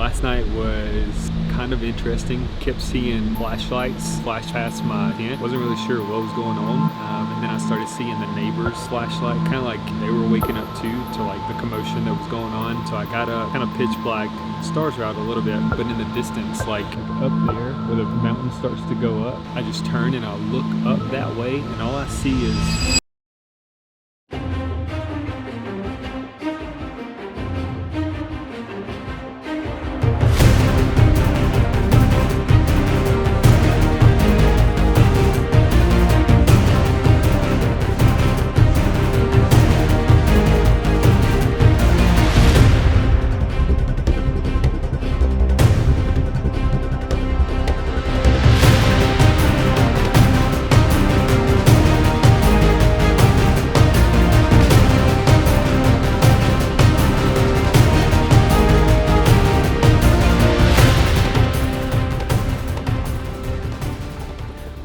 Last night was kind of interesting. Kept seeing flashlights flash past my tent. Wasn't really sure what was going on. And then I started seeing the neighbor's flashlight, kind of like they were waking up too, to like the commotion that was going on. So I got up, kind of pitch black. Stars were out a little bit, but in the distance, like up there where the mountain starts to go up, I just turn and I look up that way, and all I see is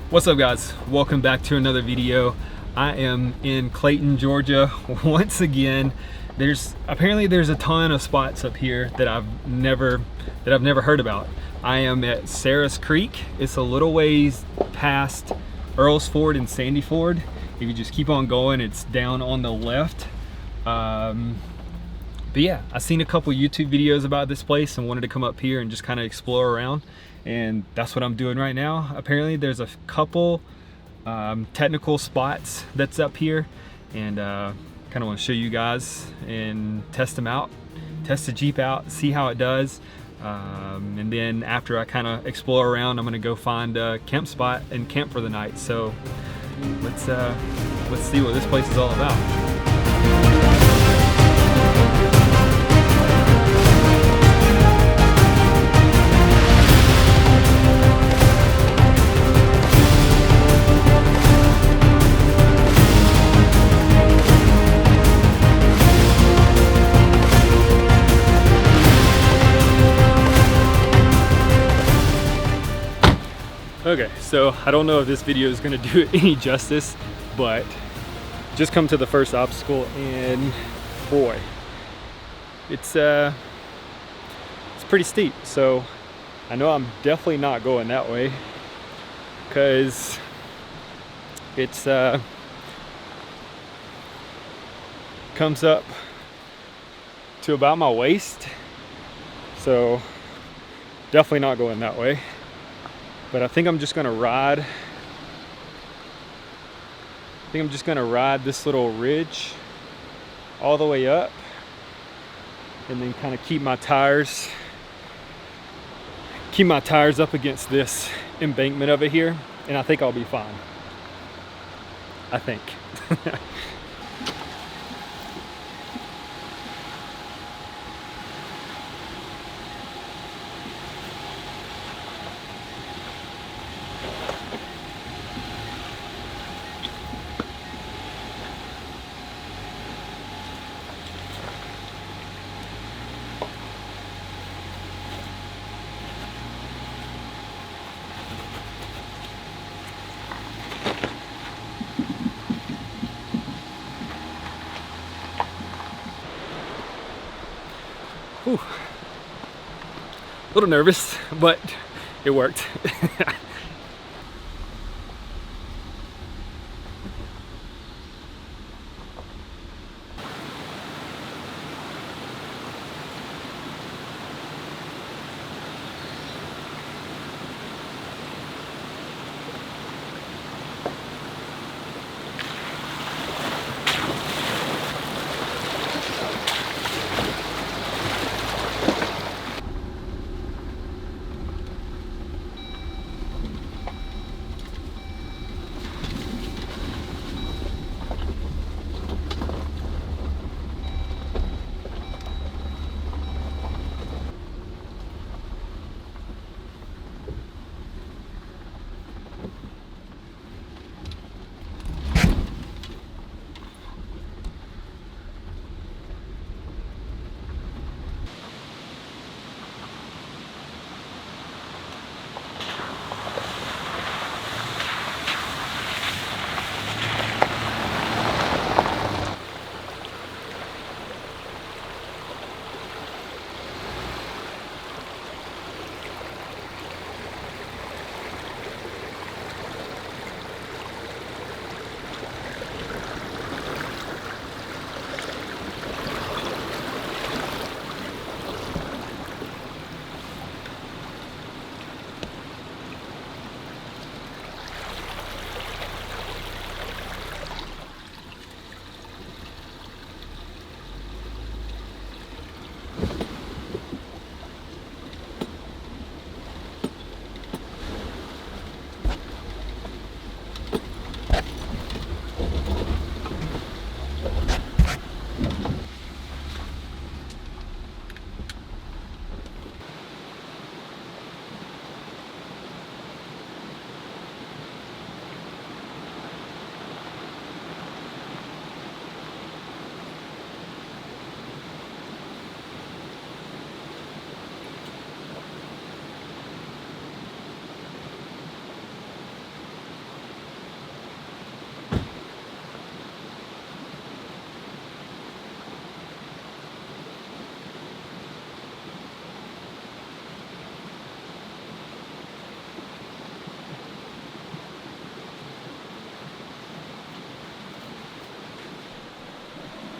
What's up, guys? Welcome back to another video. I am in Clayton, Georgia once again. Apparently there's a ton of spots up here that I've never heard about. I am at Sarah's Creek. It's a little ways past Earls Ford and Sandy Ford. If you just keep on going, it's down on the left. But yeah, I've seen a couple YouTube videos about this place and wanted to come up here and just kind of explore around. And that's what I'm doing right now. Apparently there's a couple technical spots that's up here, and kind of want to show you guys and test them out, test the Jeep out, see how it does. And then after I kind of explore around, I'm gonna go find a camp spot and camp for the night. So let's see what this place is all about. Okay, so I don't know if this video is gonna do it any justice, but just come to the first obstacle, and boy, it's pretty steep. So I know I'm definitely not going that way, because it's comes up to about my waist, so definitely not going that way. But I think I'm just gonna ride. This little ridge all the way up, and then kind of keep my tires up against this embankment over here, and I think I'll be fine. I think. Whew. A little nervous, but it worked.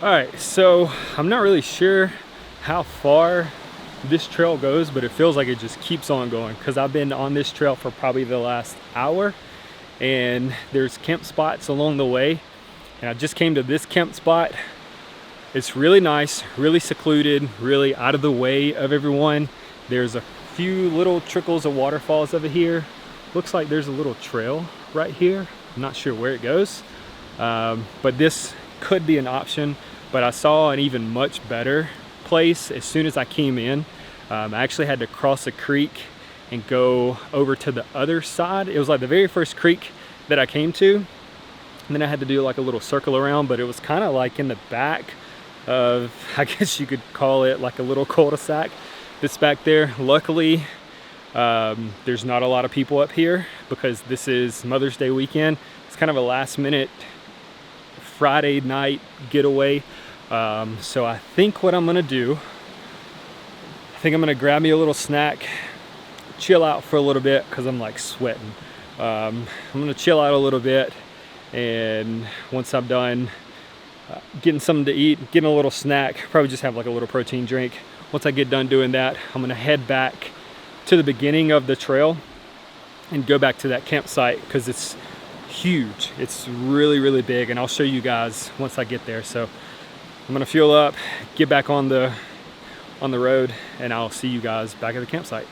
All right, so I'm not really sure how far this trail goes, but it feels like it just keeps on going because I've been on this trail for probably the last hour, and there's camp spots along the way, and I just came to this camp spot. It's really nice, really secluded, really out of the way of everyone. There's a few little trickles of waterfalls over here. Looks like there's a little trail right here. I'm not sure where it goes, but this could be an option. But I saw an even much better place as soon as I came in. I actually had to cross a creek and go over to the other side. It was like the very first creek that I came to, and then I had to do like a little circle around, but it was kind of like in the back of, I guess you could call it like a little cul-de-sac that's back there. Luckily, there's not a lot of people up here because this is Mother's Day weekend. It's kind of a last minute Friday night getaway. So I think what I'm gonna do, I think I'm gonna grab me a little snack, chill out for a little bit because I'm like sweating. I'm gonna chill out a little bit, and once I'm done getting something to eat, getting a little snack, probably just have like a little protein drink. Once I get done doing that, I'm gonna head back to the beginning of the trail and go back to that campsite because it's huge. It's really, really big, and I'll show you guys once I get there. So I'm gonna fuel up, get back on the road, and I'll see you guys back at the campsite.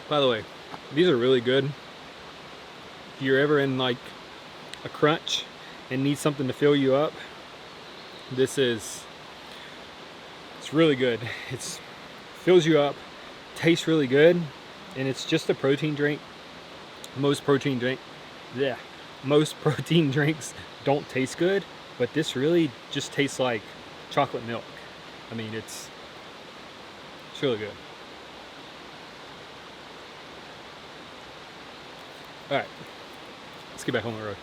By the way, these are really good. If you're ever in like a crunch and need something to fill you up, it's really good. It fills you up, tastes really good, and it's just a protein drink. Most protein drinks don't taste good, but this really just tastes like chocolate milk. I mean, it's really good. All right, let's get back on the road.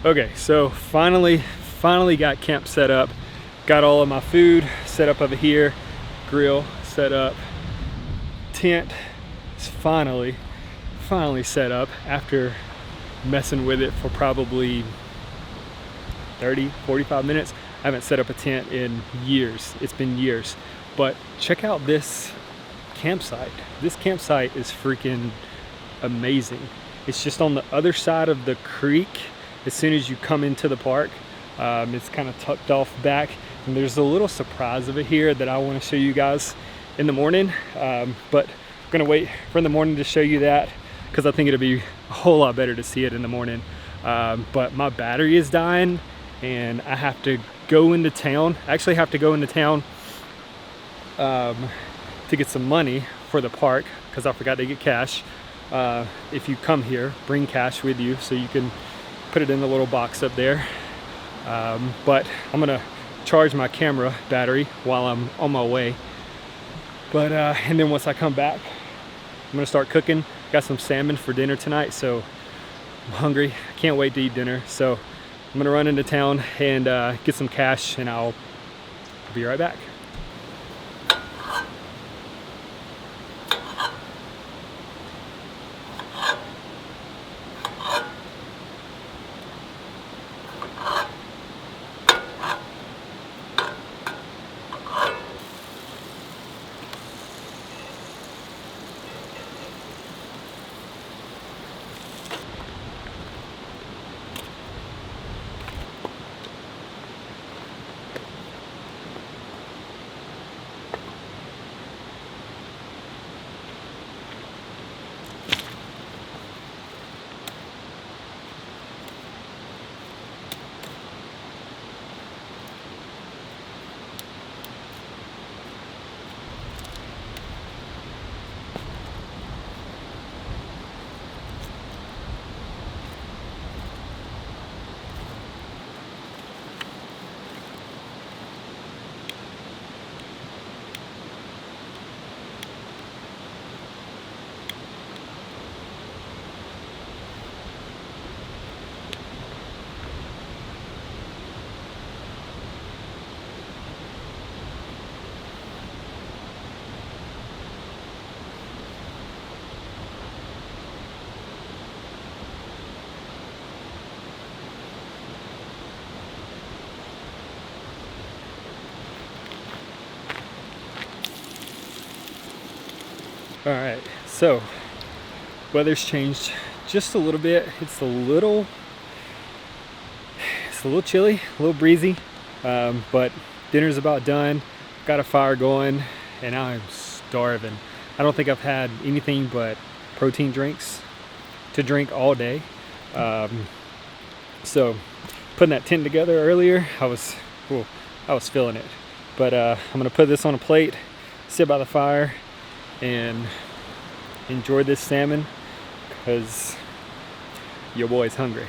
Okay, so finally got camp set up. Got all of my food set up over here, grill set up, tent is finally set up after messing with it for probably 30-45 minutes. I haven't set up a tent in years. It's been years. But check out this campsite. This campsite is freaking amazing. It's just on the other side of the creek. As soon as you come into the park, it's kind of tucked off back, and there's a little surprise of it here that I want to show you guys in the morning, but I'm gonna wait for in the morning to show you that because I think it'll be a whole lot better to see it in the morning. But my battery is dying and I have to go into town. I actually have to go into town to get some money for the park because I forgot to get cash. If you come here, bring cash with you so you can put it in the little box up there. But I'm gonna charge my camera battery while I'm on my way. But and then once I come back, I'm gonna start cooking. Got some salmon for dinner tonight, so I'm hungry. I can't wait to eat dinner. So I'm gonna run into town and get some cash, and I'll be right back. All right, so weather's changed just a little bit. It's a little chilly, a little breezy, but dinner's about done. Got a fire going, and I'm starving. I don't think I've had anything but protein drinks to drink all day. So putting that tent together earlier, I was feeling it. But I'm gonna put this on a plate, sit by the fire, and enjoy this salmon because your boy's hungry.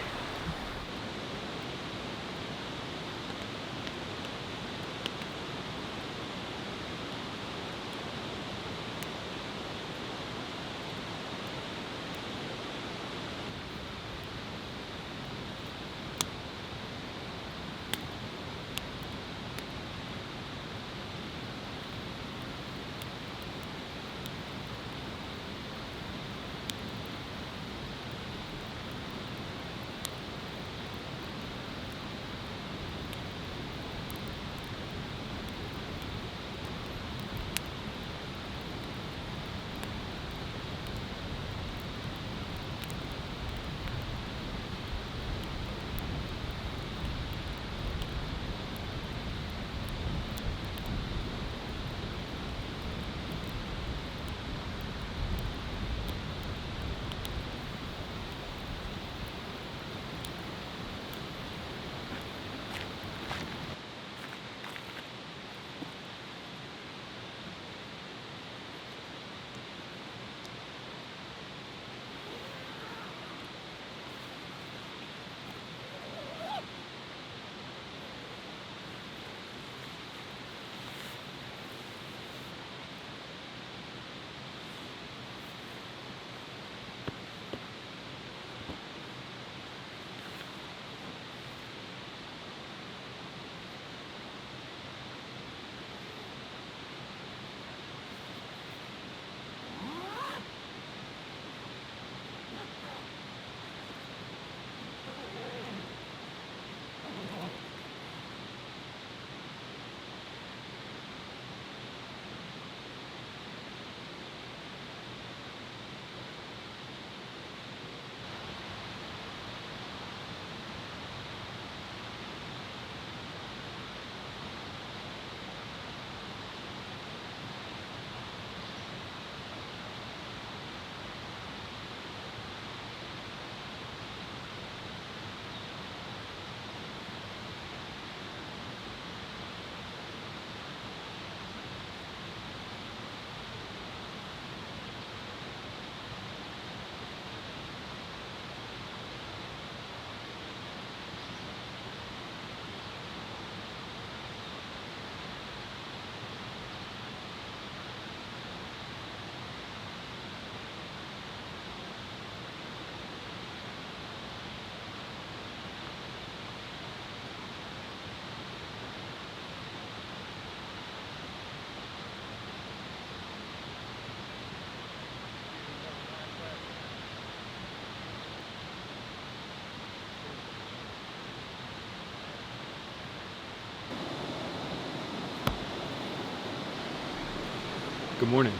Good morning.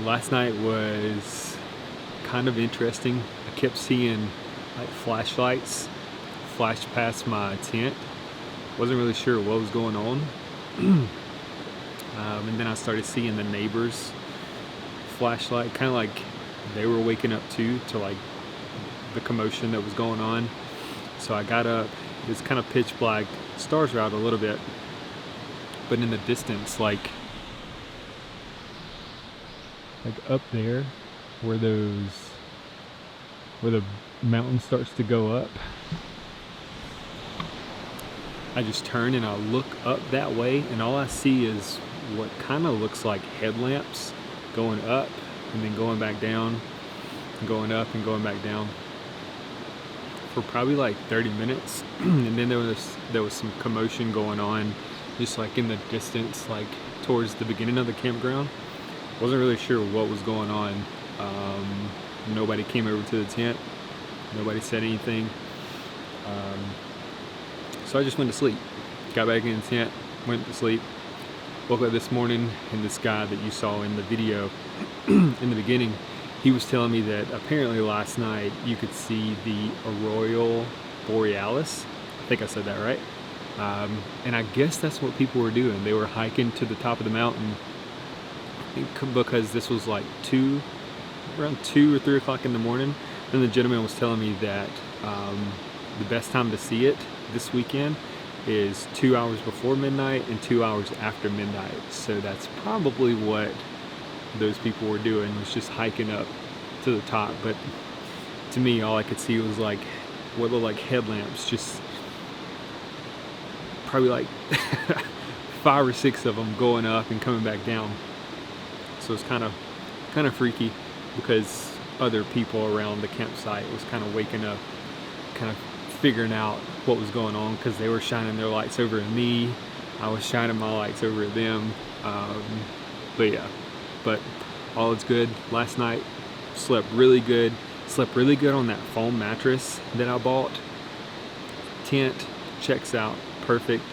Last night was kind of interesting. I kept seeing like flashlights flash past my tent. Wasn't really sure what was going on. And then I started seeing the neighbors' flashlight, kind of like they were waking up too, to like the commotion that was going on. So I got up. It's kind of pitch black. Stars are out a little bit, but in the distance, like up there, where the mountain starts to go up, I just turn and I look up that way, and all I see is what kind of looks like headlamps going up and then going back down, and going up and going back down for probably like 30 minutes. And then there was some commotion going on just like in the distance, like towards the beginning of the campground. Wasn't really sure what was going on. Nobody came over to the tent. Nobody said anything. So I just went to sleep. Got back in the tent, went to sleep. Woke up this morning, and this guy that you saw in the video in the beginning, he was telling me that apparently last night you could see the Aurora Borealis. I think I said that right. And I guess that's what people were doing. They were hiking to the top of the mountain, because this was like around 2 or 3 o'clock in the morning. And the gentleman was telling me that the best time to see it this weekend is 2 hours before midnight and 2 hours after midnight. So that's probably what those people were doing, was just hiking up to the top. But to me, all I could see was like what looked like headlamps, just probably like 5 or 6 of them going up and coming back down. So it's kind of freaky, because other people around the campsite was kind of waking up, kind of figuring out what was going on, because they were shining their lights over at me. I was shining my lights over at them. But yeah, but all is good. Last night slept really good. Slept really good on that foam mattress that I bought. Tent checks out perfect.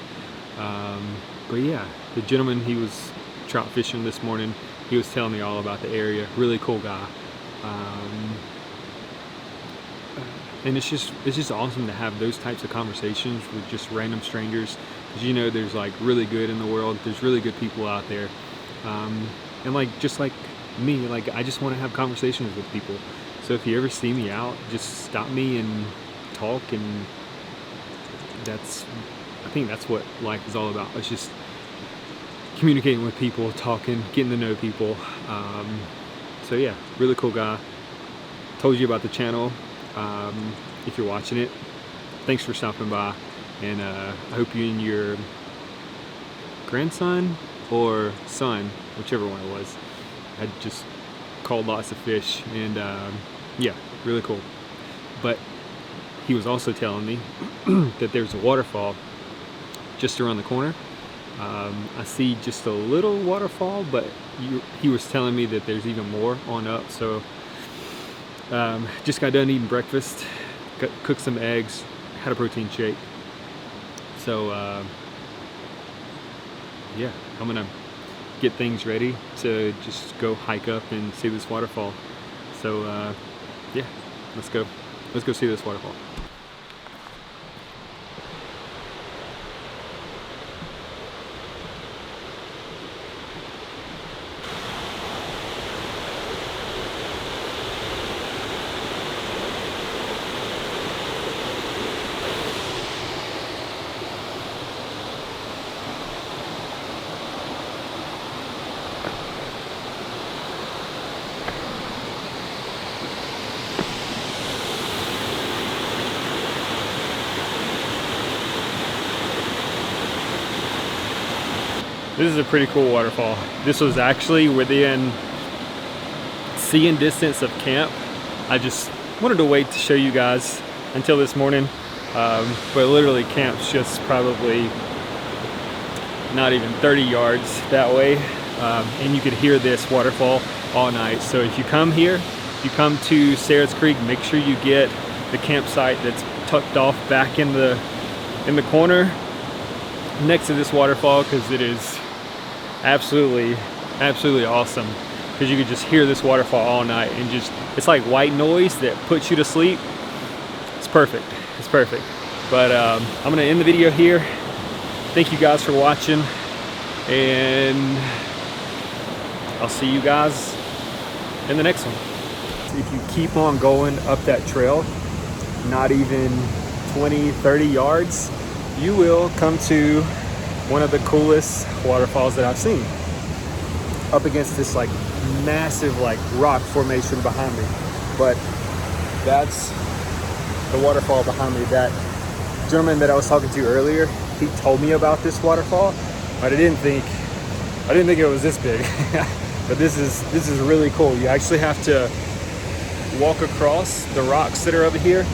But yeah, the gentleman, he was trout fishing this morning. He was telling me all about the area. Really cool guy. And it's just awesome to have those types of conversations with just random strangers, because you know there's like really good in the world. There's really good people out there. And like, just like me, like I just want to have conversations with people. So if you ever see me out, just stop me and talk. And I think that's what life is all about. It's just communicating with people, talking, getting to know people. So yeah, really cool guy. Told you about the channel. If you're watching it, thanks for stopping by, and I hope you and your grandson or son, whichever one it was, had just caught lots of fish. And yeah, really cool. But he was also telling me that there's a waterfall just around the corner. I see just a little waterfall, but he was telling me that there's even more on up. So just got done eating breakfast, cooked some eggs, had a protein shake. So yeah, I'm gonna get things ready to just go hike up and see this waterfall. So yeah, let's go see this waterfall. This is a pretty cool waterfall. This was actually within seeing distance of camp. I just wanted to wait to show you guys until this morning. But literally camp's just probably not even 30 yards that way. And you could hear this waterfall all night. So if you come here, if you come to Sarah's Creek, make sure you get the campsite that's tucked off back in the corner next to this waterfall, because it is absolutely absolutely awesome, because you could just hear this waterfall all night, and just, it's like white noise that puts you to sleep. It's perfect. It's perfect. But I'm gonna end the video here. Thank you guys for watching, and I'll see you guys in the next one. If you keep on going up that trail, not even 20-30 yards, you will come to one of the coolest waterfalls that I've seen, up against this like massive like rock formation behind me. But that's the waterfall behind me. That gentleman that I was talking to earlier, he told me about this waterfall, but I didn't think it was this big. But this is really cool. You actually have to walk across the rocks that are over here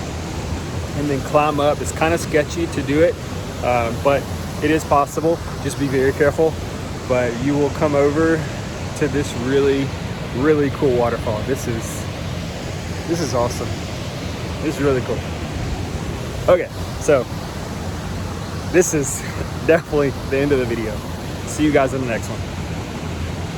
and then climb up. It's kind of sketchy to do it, but it is possible. Just be very careful. But you will come over to this really, really cool waterfall. This is awesome. This is really cool. Okay, so this is definitely the end of the video. See you guys in the next one.